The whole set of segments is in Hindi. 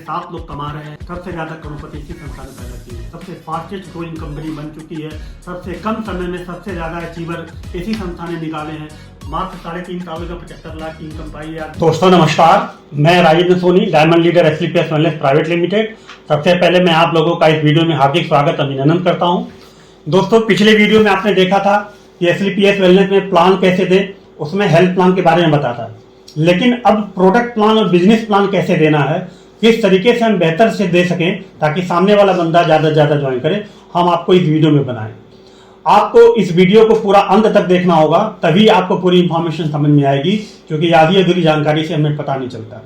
7 लोग कमा रहे हैं। सबसे ज्यादा करोड़पति इसी संस्था ने पैदा की है। सबसे फास्टेस्ट ग्रोइंग कंपनी बन चुकी है। सबसे कम समय में सबसे ज्यादा अचीवर इसी संस्था ने निकाले हैं। मात्र 3.5 सालों का 75 लाख की इनकम पाई है। दोस्तों नमस्कार, मैं Rajendra Soni, diamond leader SLPS wellness private limited. सबसे पहले मैं आप लोगों का इस वीडियो में हार्दिक स्वागत अभिनंदन करता हूं। दोस्तों पिछले वीडियो में आपने देखा था कि SLPS वेलनेस में प्लान कैसे दें, उसमें हेल्थ प्लान के बारे में बताता, लेकिन अब प्रोडक्ट प्लान और बिजनेस प्लान कैसे देना है, किस तरीके से हम बेहतर से दे सकें ताकि सामने वाला बंदा ज़्यादा से ज़्यादा ज्वाइन करे, हम आपको इस वीडियो में बनाएं। आपको इस वीडियो को पूरा अंत तक देखना होगा, तभी आपको पूरी इंफॉर्मेशन समझ में आएगी, क्योंकि आधी अधूरी जानकारी से हमें पता नहीं चलता।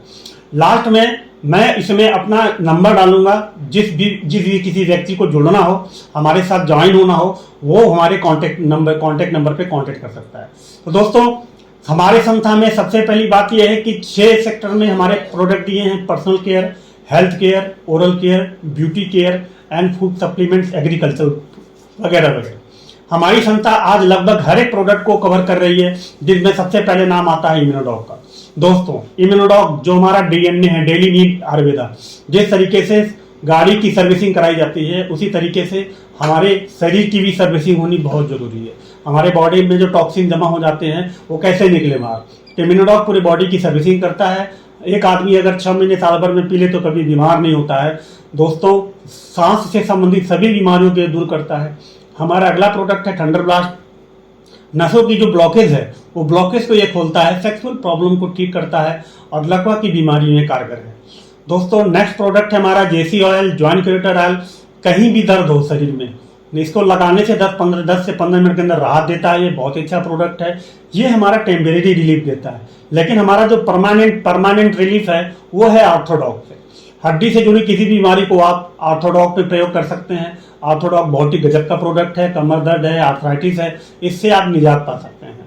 लास्ट में मैं इसमें अपना नंबर डालूंगा, जिस भी किसी व्यक्ति को जुड़ना हो, हमारे साथ ज्वाइन होना हो, वो हमारे कॉन्टेक्ट नंबर पे कॉन्टेक्ट कर सकता है। तो दोस्तों हमारे संस्था में सबसे पहली बात यह है कि 6 सेक्टर में हमारे प्रोडक्ट दिए हैं: personal care, health care, oral care, beauty care and food supplements, agriculture वगैरह वगैरह। हमारी संस्था आज लगभग हर एक प्रोडक्ट को कवर कर रही है, जिसमें सबसे पहले नाम आता है इम्यूनोडॉक का। दोस्तों इम्यूनोडॉक जो हमारा DNA है, डेली नीड आयुर्वेदा, जिस तरीके से गाड़ी की सर्विसिंग कराई जाती है, उसी तरीके से हमारे शरीर की भी सर्विसिंग होनी बहुत जरूरी है। हमारे बॉडी में जो टॉक्सिन जमा हो जाते हैं वो कैसे निकले बाहर। इम्यूनोडॉक पूरी बॉडी की सर्विसिंग करता है। एक आदमी अगर 6 महीने साल भर में पी ले तो कभी बीमार नहीं होता है। दोस्तों सांस से संबंधित सभी बीमारियों को दूर करता है। हमारा अगला प्रोडक्ट है थंडर ब्लास्ट। नसों की जो ब्लॉकेज है वो ब्लॉकेज को ये खोलता है, सेक्सुअल प्रॉब्लम को ठीक करता है और लकवा की बीमारी में कारगर है। दोस्तों नेक्स्ट प्रोडक्ट है हमारा JC oil, joint creator oil. कहीं भी दर्द हो शरीर में, इसको लगाने से 10 से 15 मिनट के अंदर राहत देता है। ये बहुत अच्छा प्रोडक्ट है। ये हमारा टेम्परेरी रिलीफ देता है, लेकिन हमारा जो परमानेंट रिलीफ है वो है ऑर्थोडॉक से। हड्डी से जुड़ी किसी बीमारी को आप ऑर्थोडॉक पे प्रयोग कर सकते हैं। ऑर्थोडॉक बहुत ही गजब का प्रोडक्ट है। कमर दर्द है, आर्थराइटिस है, इससे आप निजात पा सकते हैं।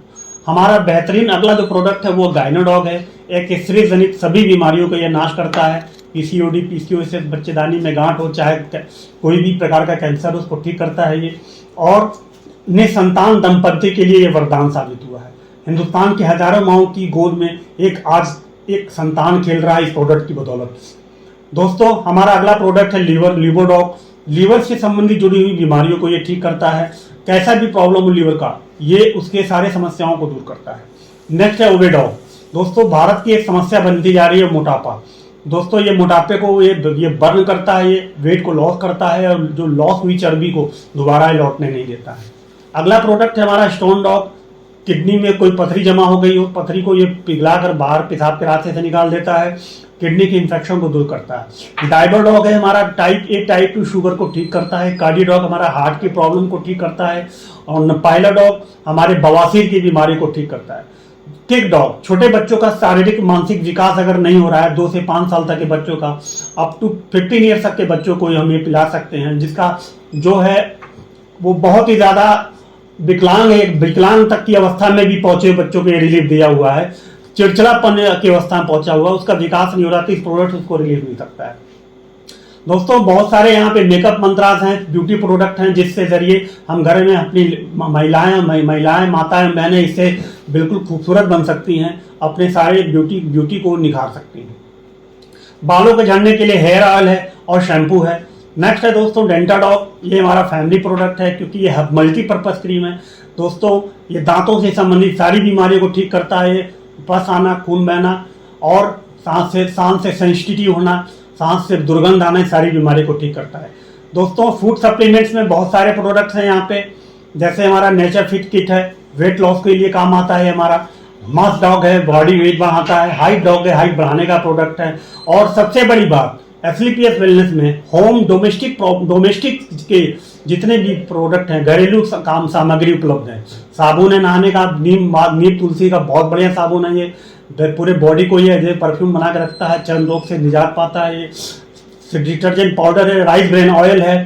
हमारा बेहतरीन अगला जो प्रोडक्ट है वो गायनोडॉग है। एक स्त्री जनित सभी बीमारियों को यह नाश करता है। PCOD, PCOS, बच्चेदानी में गांठ हो, चाहे कोई भी प्रकार का कैंसर, उसको ठीक करता है ये। और निसंतान दंपति के लिए ये वरदान साबित हुआ है। हिंदुस्तान के हजारों माओं की गोद में आज एक संतान खेल रहा है इस प्रोडक्ट की बदौलत। दोस्तों हमारा अगला प्रोडक्ट है लिवोडॉक। लीवर से संबंधित जुड़ी हुई बीमारियों को ये ठीक करता है। कैसा भी प्रॉब्लम हो लीवर का, ये उसके सारे समस्याओं को दूर करता है। नेक्स्ट है ओबेडॉक। दोस्तों भारत की एक समस्या बनती जा रही है मोटापा। दोस्तों ये मोटापे को ये बर्न करता है, ये वेट को लॉस करता है और जो लॉस हुई चर्बी को दोबारा लौटने नहीं देता है। अगला प्रोडक्ट है हमारा स्टोन डॉग। किडनी में कोई पथरी जमा हो गई हो, पथरी को ये पिघलाकर बाहर पेशाब के रास्ते से निकाल देता है। किडनी के इन्फेक्शन को दूर करता है। डायबरडॉग है हमारा टाइप 1 टाइप 2 शुगर को ठीक करता है। कार्डियोडॉग हमारा हार्ट की प्रॉब्लम को ठीक करता है। और पाइलाडॉग हमारे बवासीर की बीमारी को ठीक करता है। किक डॉग छोटे बच्चों का शारीरिक मानसिक विकास अगर नहीं हो रहा है, 2 से 5 साल तक के बच्चों का, अप टू 15 ईयर्स तक के बच्चों को हम ये पिला सकते हैं, जिसका जो है वो बहुत ही ज्यादा विकलांग है, विकलांग तक की अवस्था में भी पहुंचे बच्चों को ये रिलीफ दिया हुआ है। चिड़चिड़ापन की अवस्था में पहुंचा हुआ, उसका विकास नहीं हो रहा, तो इस प्रोडक्ट उसको रिलीफ मिल सकता है। दोस्तों बहुत सारे यहाँ पे मेकअप मंत्रास हैं, ब्यूटी प्रोडक्ट हैं, जिससे जरिए हम घर में अपनी महिलाएं माताएं बहनें इससे बिल्कुल खूबसूरत बन सकती हैं, अपने सारे ब्यूटी को निखार सकती हैं। बालों के झड़ने के लिए हेयर ऑयल है और शैम्पू है। नेक्स्ट है दोस्तों डेंटाडॉग। ये हमारा फैमिली प्रोडक्ट है, क्योंकि ये मल्टीपर्पज क्रीम है। दोस्तों ये दांतों से संबंधित सारी बीमारियों को ठीक करता है। पस आना, खून बहना और सांस से सेंसिटिव होना, सांस से दुर्गंध आना, सारी बीमारी को ठीक करता है। दोस्तों फूड सप्लीमेंट्स में बहुत सारे प्रोडक्ट्स हैं यहाँ पे, जैसे हमारा नेचर फिट किट है, वेट लॉस के लिए काम आता है। हमारा मास डॉग है, बॉडी वेट बढ़ाता है। हाइट डॉग है, हाइट बढ़ाने का प्रोडक्ट है। और सबसे बड़ी बात SLPS वेलनेस में होम डोमेस्टिक के जितने भी प्रोडक्ट हैं, घरेलू काम सामग्री उपलब्ध है। साबुन है नहाने का, नीम तुलसी का बहुत बढ़िया साबुन है। ये पूरे बॉडी को ये परफ्यूम बना के रखता है, चर्म रोग से निजात पाता है। ये डिटर्जेंट पाउडर है, राइस ब्रेन ऑयल है,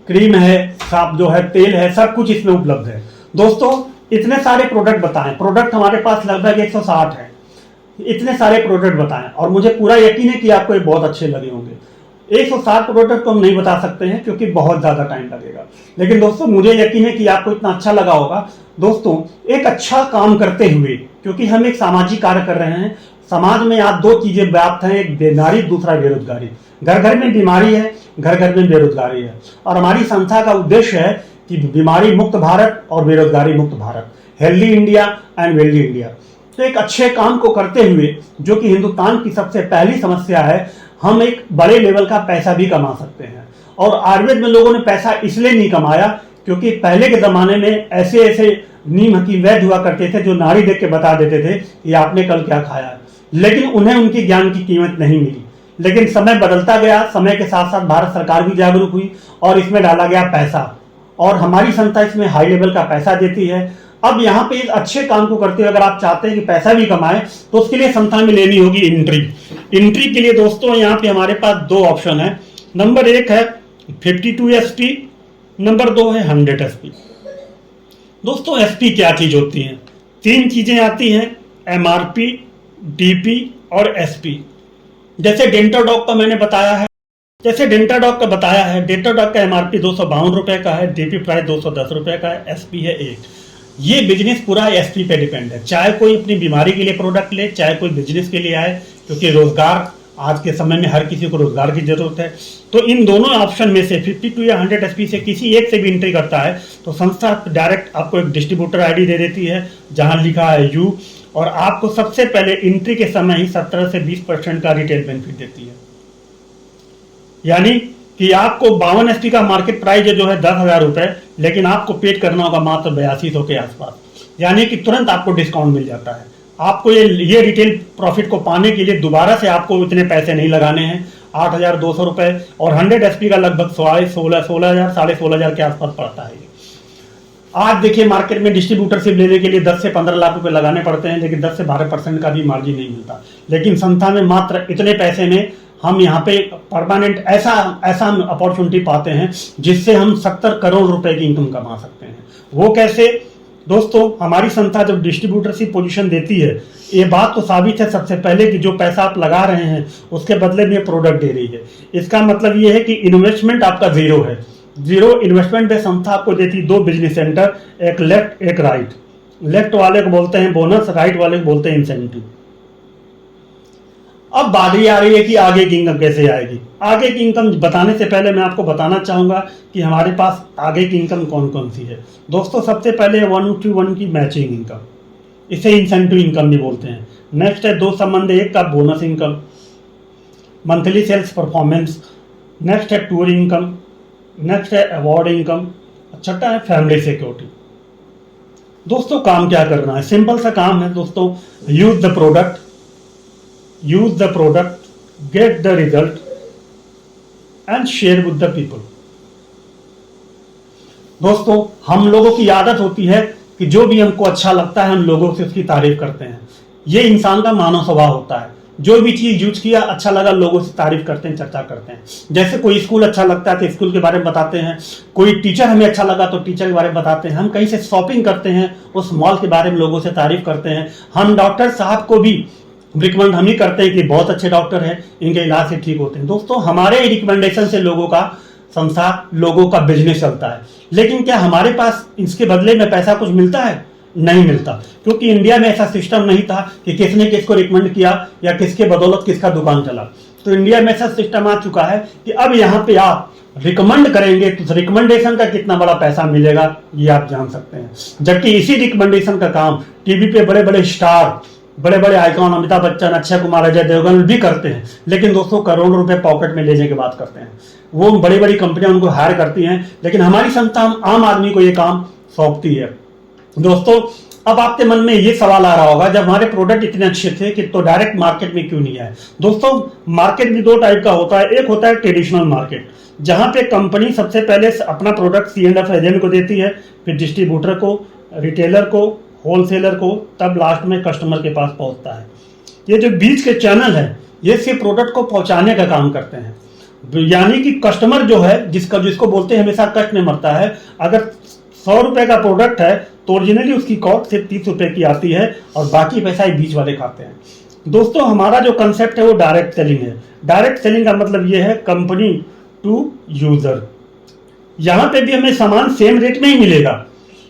क्रीम है, साफ जो है तेल है, सब कुछ इसमें उपलब्ध है। दोस्तों इतने सारे प्रोडक्ट बताएं, प्रोडक्ट हमारे पास लगभग 160 है। इतने सारे प्रोडक्ट बताएं और मुझे पूरा यकीन है कि आपको ये बहुत अच्छे लगे होंगे। 160 प्रोडक्ट तो हम नहीं बता सकते हैं क्योंकि बहुत ज्यादा टाइम लगेगा, लेकिन दोस्तों मुझे यकीन है कि आपको इतना अच्छा लगा होगा। दोस्तों एक अच्छा काम करते हुए, क्योंकि हम एक सामाजिक कार्य कर रहे हैं, समाज में आज दो चीजें व्याप्त हैं, एक बीमारी, दूसरा बेरोजगारी। घर घर में बीमारी है, घर घर में बेरोजगारी है। और हमारी संस्था का उद्देश्य है कि बीमारी मुक्त भारत और बेरोजगारी मुक्त Bharat, healthy India and wealthy India. तो एक अच्छे काम को करते हुए, जो कि हिंदुस्तान की सबसे पहली समस्या है, हम एक बड़े लेवल का पैसा भी कमा सकते हैं। और आयुर्वेद में लोगों ने पैसा इसलिए नहीं कमाया क्योंकि पहले के जमाने में ऐसे ऐसे नीम हकीम वैद्य हुआ करते थे जो नाड़ी देख के बता देते थे कि आपने कल क्या खाया है, लेकिन उन्हें उनकी ज्ञान की कीमत नहीं मिली। लेकिन समय बदलता गया, समय के साथ साथ भारत सरकार भी जागरूक हुई और इसमें डाला गया पैसा, और हमारी संस्था इसमें हाई लेवल का पैसा देती है। अब यहाँ पे इस अच्छे काम को करते हुए अगर आप चाहते हैं कि पैसा भी कमाएं तो उसके लिए संस्था में लेनी होगी एंट्री। एंट्री के लिए दोस्तों यहाँ पे हमारे पास दो ऑप्शन है। नंबर 1 है 52 SP, नंबर 2 है 100 SP। दोस्तों SP क्या चीज होती है? 3 चीजें आती हैं, MRP, DP और SP। जैसे डेंटाडॉक का मैंने बताया है, डेंटाडॉक का MRP 252 रुपए का है, DP प्राइस 210 रुपए का है, SP है 1। ये बिजनेस पूरा SP पे डिपेंड है, चाहे कोई अपनी बीमारी के लिए प्रोडक्ट ले, चाहे कोई बिजनेस के लिए आए, क्योंकि रोजगार आज के समय में हर किसी को रोजगार की जरूरत है। तो इन दोनों ऑप्शन में से 52 या 100 SP से किसी एक से भी एंट्री करता है तो संस्था डायरेक्ट आपको एक डिस्ट्रीब्यूटर ID दे देती है जहां लिखा है U, और आपको सबसे पहले एंट्री के समय ही 17 से 20% का रिटेल बेनिफिट देती है। यानी कि आपको 52 SP का मार्केट प्राइस जो है 10,000 रुपए, लेकिन आपको पेड करना होगा मात्र 8200 के आसपास, यानी कि तुरंत आपको डिस्काउंट मिल जाता है। आपको ये रिटेल प्रॉफिट को पाने के लिए दोबारा से आपको इतने पैसे नहीं लगाने हैं, 8,200 रुपए, और 100 SP का लगभग 16,000 के आसपास पड़ता है। आज देखिए मार्केट में डिस्ट्रीब्यूटरशिप लेने के लिए 10 से 15 लाख रुपए लगाने पड़ते हैं, लेकिन 10 से 12% का भी मार्जिन नहीं मिलता। लेकिन संस्था में मात्र इतने पैसे में हम यहाँ पे परमानेंट ऐसा अपॉर्चुनिटी पाते हैं जिससे हम 70 करोड़ रुपए की इनकम कमा सकते हैं। वो कैसे? दोस्तों, हमारी संस्था जब डिस्ट्रीब्यूटरशिप पोजीशन देती है, ये बात तो साबित है सबसे पहले कि जो पैसा आप लगा रहे हैं उसके बदले में प्रोडक्ट दे रही है। इसका मतलब ये है कि इन्वेस्टमेंट आपका जीरो है। जीरो इन्वेस्टमेंट पे संस्था आपको देती 2 बिजनेस सेंटर, एक लेफ्ट एक राइट। लेफ्ट वाले को बोलते हैं बोनस, राइट वाले को बोलते हैं इंसेंटिव। अब बारी आ रही है कि आगे की इनकम कैसे आएगी। आगे की इनकम बताने से पहले मैं आपको बताना चाहूंगा कि हमारे पास आगे की इनकम कौन कौन सी है। दोस्तों, सबसे पहले 1-to-1 की मैचिंग इनकम, इसे इंसेंटिव इनकम भी बोलते हैं। नेक्स्ट है 2 संबंध 1 का bonus income, monthly sales performance. Next है टूर इनकम, नेक्स्ट है अवार्ड इनकम, छठा है फैमिली सिक्योरिटी। दोस्तों, काम क्या करना है? सिंपल सा काम है दोस्तों, use the product, get the result and share with the people। दोस्तों, हम लोगों की आदत होती है कि जो भी हमको अच्छा लगता है हम लोगों से उसकी तारीफ करते हैं। ये इंसान का मानव स्वभाव होता है। जो भी चीज यूज किया अच्छा लगा, लोगों से तारीफ करते हैं, चर्चा करते हैं। जैसे कोई स्कूल अच्छा लगता है तो स्कूल के बारे में बताते हैं, कोई टीचर हमें अच्छा लगा तो टीचर के बारे में बताते हैं। हम कहीं से शॉपिंग करते हैं, उस मॉल के बारे में लोगों से तारीफ करते हैं। हम डॉक्टर साहब को भी रिकमेंड हम ही करते हैं कि बहुत अच्छे डॉक्टर हैं, इनके इलाज से ठीक होते हैं। दोस्तों, हमारे रिकमेंडेशन से लोगों का संस्था, लोगों का बिजनेस चलता है। लेकिन क्या हमारे पास इसके बदले में पैसा कुछ मिलता है? नहीं मिलता, क्योंकि इंडिया में ऐसा सिस्टम नहीं था कि किसने किसको रिकमेंड किया या किसके बदौलत किसका दुकान चला। तो इंडिया में ऐसा सिस्टम आ चुका है कि अब यहाँ पे आप रिकमेंड करेंगे तो रिकमेंडेशन का कितना बड़ा पैसा मिलेगा ये आप जान सकते हैं। जबकि इसी रिकमेंडेशन का काम टीवी पे बड़े बड़े स्टार, बड़े बड़े आइकॉन अमिताभ बच्चन, अक्षय कुमार, अजय देवगन भी करते हैं। लेकिन दोस्तों, करोड़ों रुपए पॉकेट में लेने की बात करते हैं। वो बड़ी बड़ी कंपनियां उनको हायर करती हैं, लेकिन हमारी संस्था आम आदमी को ये काम सौंपती है। दोस्तों, अब आपके मन में ये सवाल आ रहा होगा, जब हमारे प्रोडक्ट इतने अच्छे थे कि तो डायरेक्ट मार्केट में क्यों नहीं आए? दोस्तों, मार्केट भी 2 टाइप का होता है। एक होता है ट्रेडिशनल मार्केट, जहां पे कंपनी सबसे पहले अपना प्रोडक्ट C&F एजेंट को देती है, फिर डिस्ट्रीब्यूटर को, रिटेलर को, होलसेलर को, तब लास्ट में कस्टमर के पास पहुंचता है। ये जो बीच के चैनल है, ये सिर्फ प्रोडक्ट को पहुंचाने का काम करते हैं। यानी कि कस्टमर जो है, जिसको बोलते हैं हमेशा कष्ट में मरता है। अगर 100 रुपए का प्रोडक्ट है तो ओरिजिनली उसकी कॉस्ट सिर्फ 30 रुपए की आती है और बाकी पैसा ही बीच वाले खाते हैं। दोस्तों, हमारा जो कंसेप्ट है वो डायरेक्ट सेलिंग है। डायरेक्ट सेलिंग का मतलब ये है कंपनी टू यूजर। यहां पे भी हमें सामान सेम रेट में ही मिलेगा,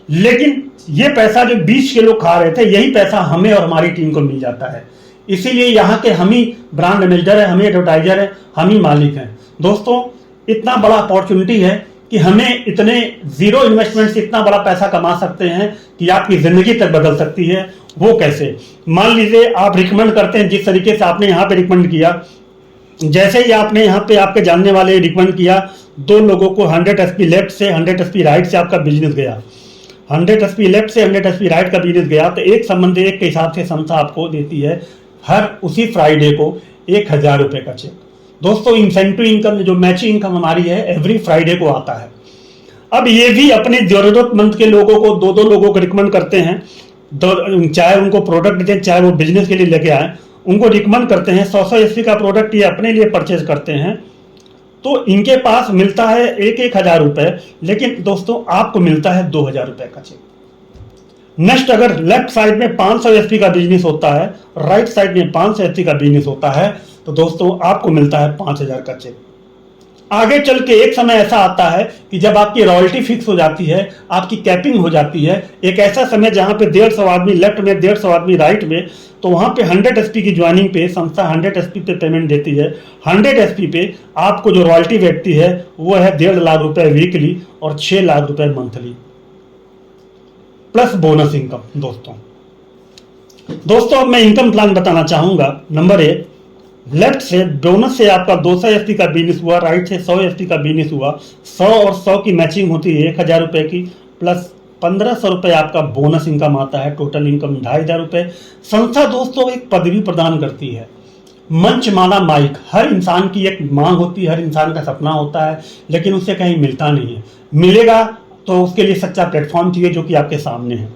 लेकिन ये पैसा जो बीच के लोग खा रहे थे, यही पैसा हमें और हमारी टीम को मिल जाता है। इसीलिए यहाँ के हम ही ब्रांड एम्बेसडर है, हम ही एडवर्टाइजर है, हम ही मालिक हैं। दोस्तों इतना बड़ा अपॉर्चुनिटी है कि हमें इतने जीरो इन्वेस्टमेंट से इतना बड़ा पैसा कमा सकते हैं कि आपकी जिंदगी तक बदल सकती है। वो कैसे? मान लीजिए आप रिकमेंड करते हैं, जिस तरीके से आपने यहाँ पे रिकमेंड किया, जैसे ही आपने यहाँ पे आपके जानने वाले रिकमेंड किया, 2 लोगों को 100 एसपी लेफ्ट से 100 एसपी राइट से आपका बिजनेस गया, 100 एसपी लेफ्ट से 100 एसपी राइट का बिजनेस गया, तो एक संबंध एक के हिसाब से संस्था आपको देती है हर उसी फ्राइडे को 1000 रुपये का चेक। दोस्तों इंसेंटिव इनकम जो मैचिंग इनकम हमारी है एवरी फ्राइडे को आता है। अब ये भी अपने जरूरतमंद के लोगों को 2-2 लोगों को रिकमेंड करते हैं, चाहे उनको प्रोडक्ट दें चाहे वो बिजनेस के लिए लेके आए, उनको रिकमेंड करते हैं। 100 एसपी का प्रोडक्ट ये अपने लिए परचेज करते हैं, तो इनके पास मिलता है 1,000 रुपये, लेकिन दोस्तों आपको मिलता है 2,000 रुपये का चेक। नेक्स्ट, अगर लेफ्ट साइड में 500 एसपी का बिजनेस होता है, राइट साइड में 500 एसपी का बिजनेस होता है, तो दोस्तों आपको मिलता है 5,000 का चेक। आगे चल के एक समय ऐसा आता है कि जब आपकी रॉयल्टी फिक्स हो जाती है, आपकी कैपिंग हो जाती है, एक ऐसा समय जहां पे 150 आदमी लेफ्ट में 150 आदमी राइट में, तो वहां पे 100 एसपी की ज्वाइनिंग पे संस्था 100 एसपी पे पेमेंट देती है। 100 एसपी पे आपको जो रॉयल्टी बैठती है वो है 1.5 लाख रुपए वीकली और 6 लाख रुपए मंथली, प्लस बोनस इनकम। दोस्तों अब मैं इनकम प्लान बताना चाहूंगा। नंबर 1, लेफ्ट से बोनस से आपका 200 एसपी का बिजनेस हुआ, राइट से 100 एसपी का बिजनेस हुआ, 100 और 100 की मैचिंग होती है 1,000 रुपए की, प्लस 1,500 रुपए आपका बोनस इनकम आता है, टोटल इनकम 2,500 रुपए। संस्था दोस्तों एक पदवी प्रदान करती है, मंच माला माइक। हर इंसान की एक मांग होती है, हर इंसान का सपना होता है, लेकिन उसे कहीं मिलता नहीं है। मिलेगा तो उसके लिए सच्चा प्लेटफॉर्म चाहिए जो कि आपके सामने है।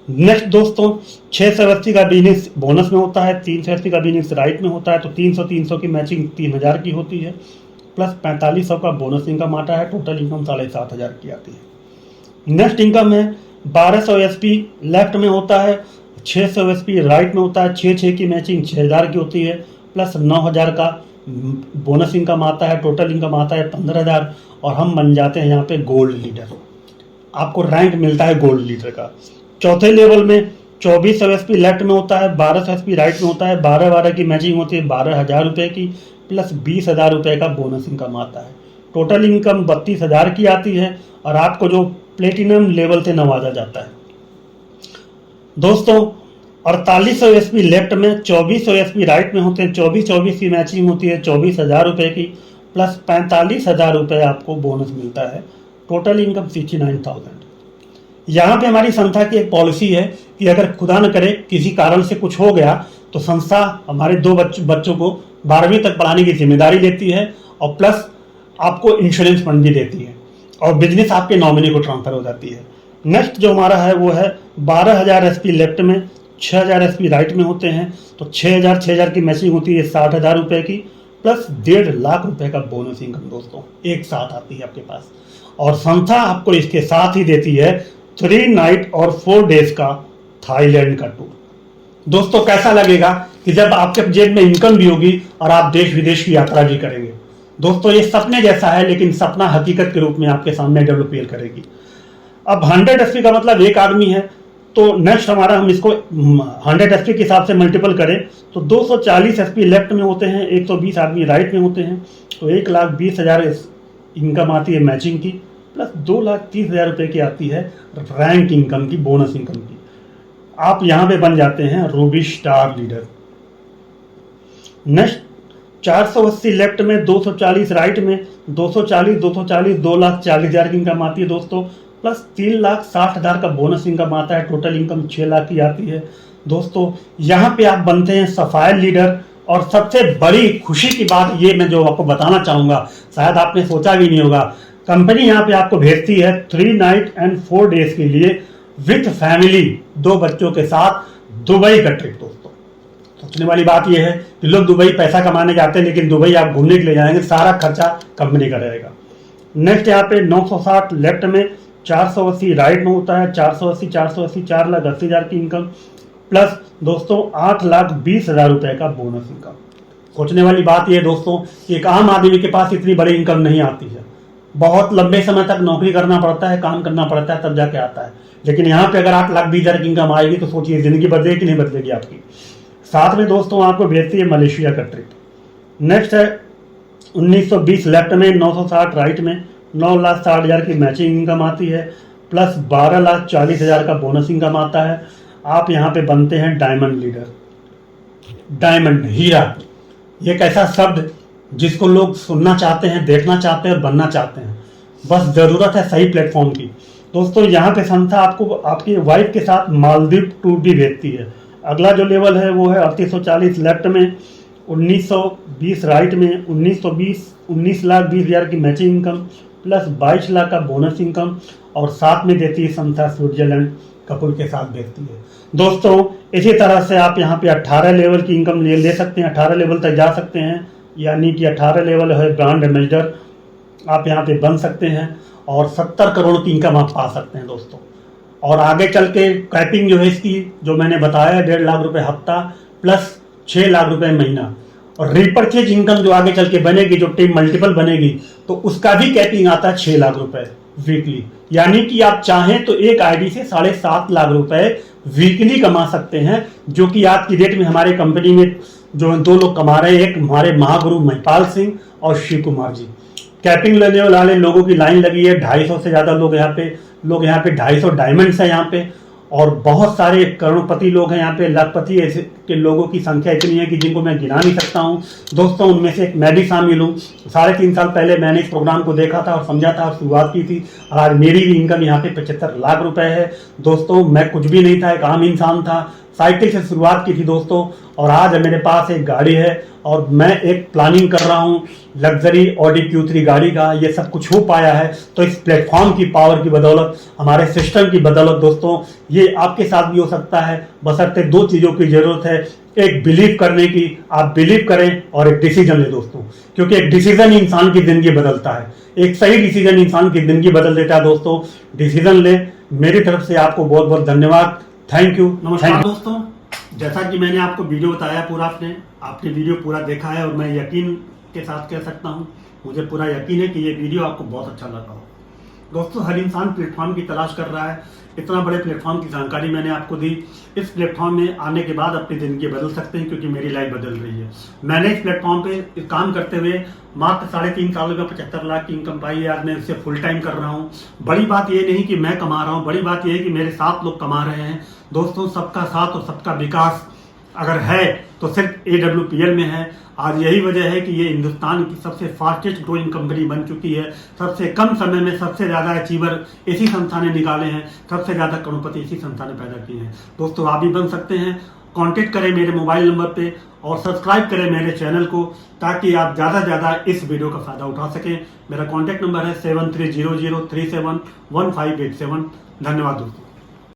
नेक्स्ट दोस्तों, 680 का बिजनेस बोनस में होता है, 380 का बिजनेस राइट में होता है, तो 300 की मैचिंग 3,000 की होती है, प्लस 4500 का बोनस इनकम आता है, टोटल इनकम 7,500 की आती है। नेक्स्ट इनकम है 1200 एसपी लेफ्ट में होता है, 600 एसपी राइट में होता है, 6 की मैचिंग 6,000 की होती है, प्लस 9,000 का बोनस इनकम आता है, टोटल इनकम आता है 15,000, और हम बन जाते हैं यहाँ पे गोल्ड लीडर। आपको रैंक मिलता है गोल्ड लीडर का। चौथे लेवल में 2400 एसपी लेफ्ट में होता है, 1200 एसपी राइट में होता है, 12 की मैचिंग होती है 12,000 रुपये की, प्लस 20,000 रुपये का बोनस इनकम आता है, टोटल इनकम 32,000 की आती है, और आपको जो प्लेटिनम लेवल से नवाजा जाता है। दोस्तों 4800 एसपी लेफ्ट में, 2400 एसपी राइट में होते हैं, 24 की मैचिंग होती है 24,000 रुपये की, प्लस 45,000 रुपये आपको बोनस मिलता है, टोटल इनकम 69,000। यहाँ पे हमारी संस्था की एक पॉलिसी है कि अगर खुदा न करे किसी कारण से कुछ हो गया तो संस्था हमारे 2 बच्चों को 12वीं तक पढ़ाने की जिम्मेदारी लेती है, और प्लस आपको इंश्योरेंस फंड भी देती है, और बिजनेस आपके नॉमिनी को ट्रांसफर हो जाती है। नेक्स्ट जो हमारा है वो है 12,000 एसपी लेफ्ट में, 6,000 एसपी राइट में होते हैं, तो 6,000 की मैचिंग होती है 60,000 रुपये की, प्लस 1.5 लाख रुपए का बोनस इनकम दोस्तों एक साथ आती है आपके पास। और संस्था आपको इसके साथ ही देती है 3 नाइट और 4 डेज का थाईलैंड का टूर। दोस्तों कैसा लगेगा कि जब आपके जेब में इनकम भी होगी और आप देश विदेश की यात्रा भी करेंगे। दोस्तों ये सपने जैसा है, लेकिन सपना हकीकत के रूप में आपके सामने डेवलप करेगी। अब 100 एसपी का मतलब एक आदमी है, तो नेक्स्ट हमारा हम इसको 100 एसपी के हिसाब से मल्टीपल करें तो 240 एसपी लेफ्ट में होते हैं, 120 आदमी राइट में होते हैं, तो 1,20,000 इनकम आती है मैचिंग की, प्लस 2,30,000 रुपये की आती है रैंक इनकम की, बोनस इनकम की। आप यहाँ पे बन जाते हैं Ruby star leader. Next 480 left में, 240 राइट में, 240 2,40,000 की इनकम आती है दोस्तों, प्लस 3,60,000 का बोनस इनकम आता है, टोटल इनकम 6 लाख की आती है। दोस्तों यहाँ पे आप बनते हैं सफायर लीडर। और सबसे बड़ी खुशी की बात ये मैं जो आपको बताना चाहूँगा, शायद आपने सोचा भी नहीं होगा, कंपनी यहाँ पे आपको भेजती है 3 नाइट एंड 4 डेज के लिए विथ फैमिली, 2 बच्चों के साथ दुबई का ट्रिप। दोस्तों सोचने वाली बात यह है कि लोग दुबई पैसा कमाने जाते हैं, लेकिन दुबई आप घूमने के लिए जाएंगे, सारा खर्चा कंपनी का रहेगा। नेक्स्ट यहाँ पे 960 लेफ्ट में, 480 राइट में होता है, 480 4,80,000 की इनकम, प्लस दोस्तों 8,20,000 रुपए का बोनस इनकम। सोचने वाली बात यह दोस्तों कि एक आम आदमी के पास इतनी बड़ी इनकम नहीं आती है, बहुत लंबे समय तक नौकरी करना पड़ता है, काम करना पड़ता है, तब जाके आता है। लेकिन यहाँ पे अगर 8,20,000 की इनकम आएगी तो सोचिए जिंदगी बदलेगी कि नहीं बदलेगी आपकी। साथ में दोस्तों आपको भेजती है मलेशिया का ट्रिप। नेक्स्ट है 1920 लेफ्ट में, 960 राइट में, 9,60,000 की मैचिंग इनकम आती है, प्लस 12,40,000 का बोनस इनकम आता है। आप यहाँ पे बनते हैं डायमंड लीडर। डायमंड, हीरा, ये एक ऐसा शब्द जिसको लोग सुनना चाहते हैं, देखना चाहते हैं, बनना चाहते हैं। बस जरूरत है सही प्लेटफॉर्म की। दोस्तों यहाँ पे संस्था आपको आपकी वाइफ के साथ मालदीव टूर भी भेजती है। अगला जो लेवल है वो है 3840 लेफ्ट में, 1920 राइट में, 19,20,20,000 की मैचिंग इनकम, प्लस 22 लाख का बोनस इनकम, और साथ में देती है संस्था स्विट्जरलैंड कपूर के साथ भेजती है। दोस्तों इसी तरह से आप यहाँ पे 18 लेवल की इनकम ले सकते हैं, 18 लेवल तक जा सकते हैं, यानी कि 18 लेवल है ब्रांड एम्बेसडर, आप यहाँ पे बन सकते हैं और 70 करोड़ की इनकम आप पा सकते हैं दोस्तों। और आगे चल के कैपिंग जो है इसकी, जो मैंने बताया, 1.5 लाख रुपए हफ्ता प्लस 6 लाख रुपए महीना, और रिपर्चेज इनकम जो आगे चल के बनेगी, जो टीम मल्टीपल बनेगी, तो उसका भी कैपिंग आता है 6 लाख रुपए वीकली। यानी कि आप चाहें तो एक आईडी से 7.5 लाख रुपए वीकली कमा सकते हैं, जो कि आज की डेट में हमारे कंपनी में जो 2 लोग कमा रहे हैं, एक हमारे महागुरु महिपाल सिंह और शिव कुमार जी। कैपिंग लेने वाले लोगों की लाइन लगी है, 250 से ज़्यादा लोग यहाँ पे 250 डायमंड्स है यहाँ पे, और बहुत सारे करोड़पति लोग हैं यहाँ पे, लाखपति ऐसे के लोगों की संख्या इतनी है कि जिनको मैं गिना नहीं सकता हूँ दोस्तों। उनमें से एक मैं भी शामिल हूँ। 3.5 साल पहले मैंने इस प्रोग्राम को देखा था और समझा था और शुरुआत की थी। आज मेरी भी इनकम यहाँ पे 75 लाख रुपए है दोस्तों। मैं कुछ भी नहीं था, एक आम इंसान था, साइकिल से शुरुआत की थी दोस्तों, और आज मेरे पास एक गाड़ी है और मैं एक प्लानिंग कर रहा हूँ लग्जरी ऑडी Q3 गाड़ी का। ये सब कुछ हो पाया है तो इस प्लेटफॉर्म की पावर की बदौलत, हमारे सिस्टम की बदौलत दोस्तों। ये आपके साथ भी हो सकता है, बशर्ते 2 चीज़ों की जरूरत है, एक बिलीव करने की, आप बिलीव करें, और एक डिसीजन ले दोस्तों, क्योंकि एक डिसीजन इंसान की जिंदगी बदलता है। एक सही डिसीजन इंसान की जिंदगी बदल देता है दोस्तों। डिसीजन ले। मेरी तरफ से आपको बहुत बहुत धन्यवाद। Thank you. नमस्कार दोस्तों, जैसा कि मैंने आपको वीडियो बताया पूरा, आपने वीडियो पूरा देखा है, और मैं यकीन के साथ कह सकता हूं, मुझे पूरा यकीन है कि ये वीडियो आपको बहुत अच्छा लगा हो। दोस्तों हर इंसान प्लेटफॉर्म की तलाश कर रहा है। इतना बड़े प्लेटफॉर्म की जानकारी मैंने आपको दी। इस प्लेटफॉर्म में आने के बाद अपनी ज़िंदगी बदल सकते हैं, क्योंकि मेरी लाइफ बदल रही है। मैंने इस प्लेटफॉर्म पे काम करते हुए मात्र 3.5 सालों में 75 लाख की इनकम पाई है। आज मैं इससे फुल टाइम कर रहा हूँ। बड़ी बात ये नहीं कि मैं कमा रहा हूँ, बड़ी बात ये है कि मेरे साथ लोग कमा रहे हैं दोस्तों। सबका साथ और सबका विकास अगर है तो सिर्फ AWPL में है। आज यही वजह है कि ये हिंदुस्तान की सबसे फास्टेस्ट ग्रोइंग कंपनी बन चुकी है। सबसे कम समय में सबसे ज़्यादा अचीवर इसी संस्था ने निकाले हैं, सबसे ज़्यादा करोड़पति इसी संस्था ने पैदा किए हैं। दोस्तों आप भी बन सकते हैं। कांटेक्ट करें मेरे मोबाइल नंबर पे और सब्सक्राइब करें मेरे चैनल को, ताकि आप ज़्यादा से ज़्यादा इस वीडियो का फ़ायदा उठा सकें। मेरा कांटेक्ट नंबर है 7300371587। धन्यवाद दोस्तों।